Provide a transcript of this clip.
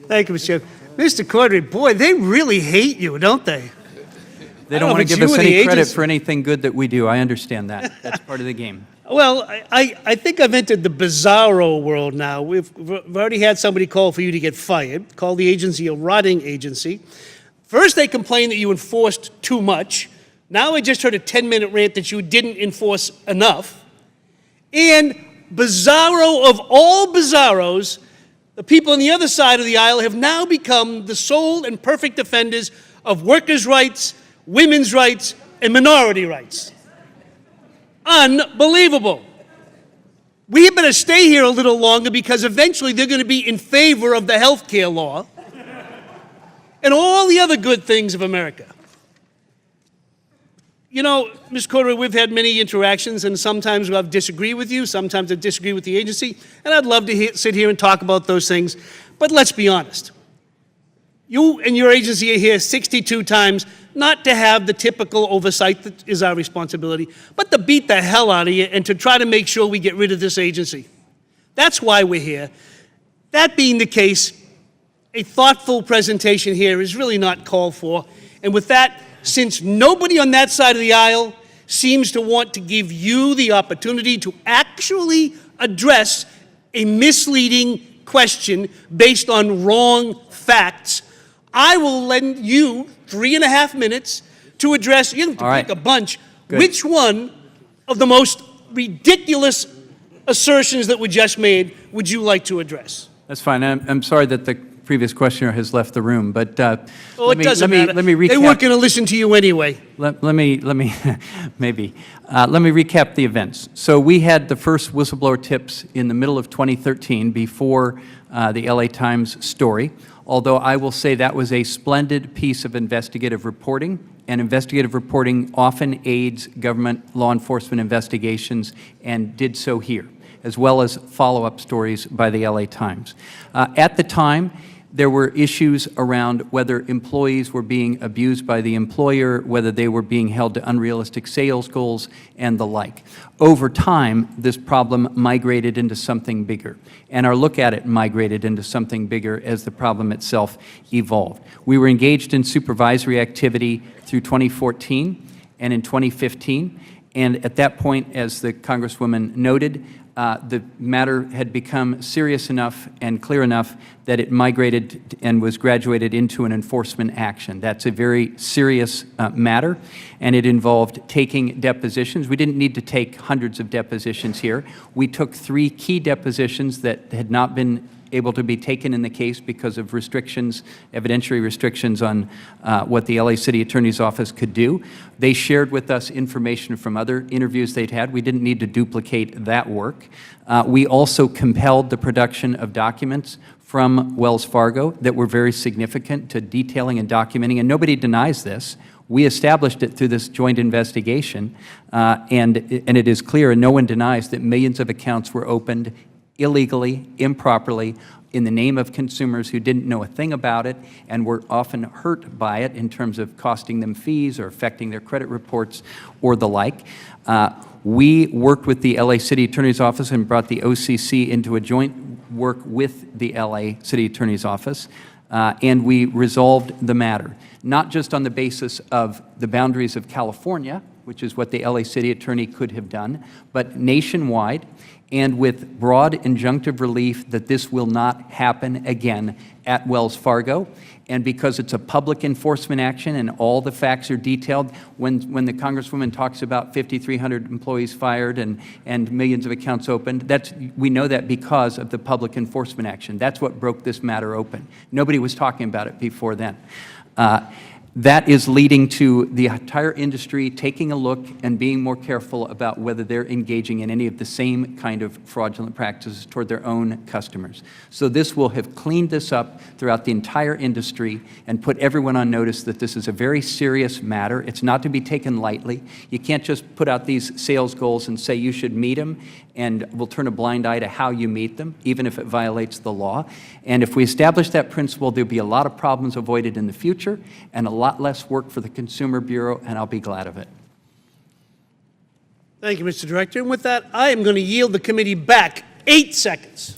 Thank you, Mr. Chairman. Mr. Cordray, boy, they really hate you, don't they? They don't want to give us any credit for anything good that we do. I understand that. That's part of the game. Well, I think I've entered the bizarro world now. We've already had somebody call for you to get fired, call the agency a rotting agency. First, they complained that you enforced too much. Now I just heard a 10-minute rant that you didn't enforce enough. And bizarro of all bizarros, the people on the other side of the aisle have now become the sole and perfect defenders of workers' rights, women's rights, and minority rights. Unbelievable. We better stay here a little longer because eventually they're going to be in favor of the health care law and all the other good things of America. You know, Ms. Cordray, we've had many interactions, and sometimes I've disagreed with you, sometimes I disagree with the agency, and I'd love to sit here and talk about those things. But let's be honest. You and your agency are here 62 times, not to have the typical oversight that is our responsibility, but to beat the hell out of you and to try to make sure we get rid of this agency. That's why we're here. That being the case, a thoughtful presentation here is really not called for. And with that, since nobody on that side of the aisle seems to want to give you the opportunity to actually address a misleading question based on wrong facts, I will lend you 3.5 minutes to address, you have to pick a bunch, which one of the most ridiculous assertions that were just made would you like to address? That's fine. I'm sorry that the previous questioner has left the room, but it doesn't matter. Let me recap. They weren't going to listen to you anyway. Let me recap the events. So we had the first whistleblower tips in the middle of 2013 before the LA Times story, although I will say that was a splendid piece of investigative reporting, and investigative reporting often aids government law enforcement investigations and did so here, as well as follow-up stories by the LA Times. At the time, there were issues around whether employees were being abused by the employer, whether they were being held to unrealistic sales goals, and the like. Over time, this problem migrated into something bigger, and our look at it migrated into something bigger as the problem itself evolved. We were engaged in supervisory activity through 2014 and in 2015, and at that point, as the Congresswoman noted, the matter had become serious enough and clear enough that it migrated and was graduated into an enforcement action. That's a very serious matter, and it involved taking depositions. We didn't need to take hundreds of depositions here. We took 3 key depositions that had not been able to be taken in the case because of restrictions, evidentiary restrictions on what the LA City Attorney's Office could do. They shared with us information from other interviews they'd had. We didn't need to duplicate that work. We also compelled the production of documents from Wells Fargo that were very significant to detailing and documenting, and nobody denies this. We established it through this joint investigation, and it is clear, and no one denies, that millions of accounts were opened illegally, improperly, in the name of consumers who didn't know a thing about it and were often hurt by it in terms of costing them fees or affecting their credit reports or the like. We worked with the LA City Attorney's Office and brought the OCC into a joint work with the LA City Attorney's Office, and we resolved the matter, not just on the basis of the boundaries of California, which is what the LA City Attorney could have done, but nationwide, and with broad injunctive relief that this will not happen again at Wells Fargo. And because it's a public enforcement action and all the facts are detailed, when the Congresswoman talks about 5,300 employees fired and millions of accounts opened, we know that because of the public enforcement action. That's what broke this matter open. Nobody was talking about it before then. That is leading to the entire industry taking a look and being more careful about whether they're engaging in any of the same kind of fraudulent practices toward their own customers. So this will have cleaned this up throughout the entire industry and put everyone on notice that this is a very serious matter. It's not to be taken lightly. You can't just put out these sales goals and say you should meet them, and we'll turn a blind eye to how you meet them, even if it violates the law. And if we establish that principle, there'll be a lot of problems avoided in the future and a lot less work for the Consumer Bureau, and I'll be glad of it. Thank you, Mr. Director. And with that, I am going to yield the committee back 8 seconds.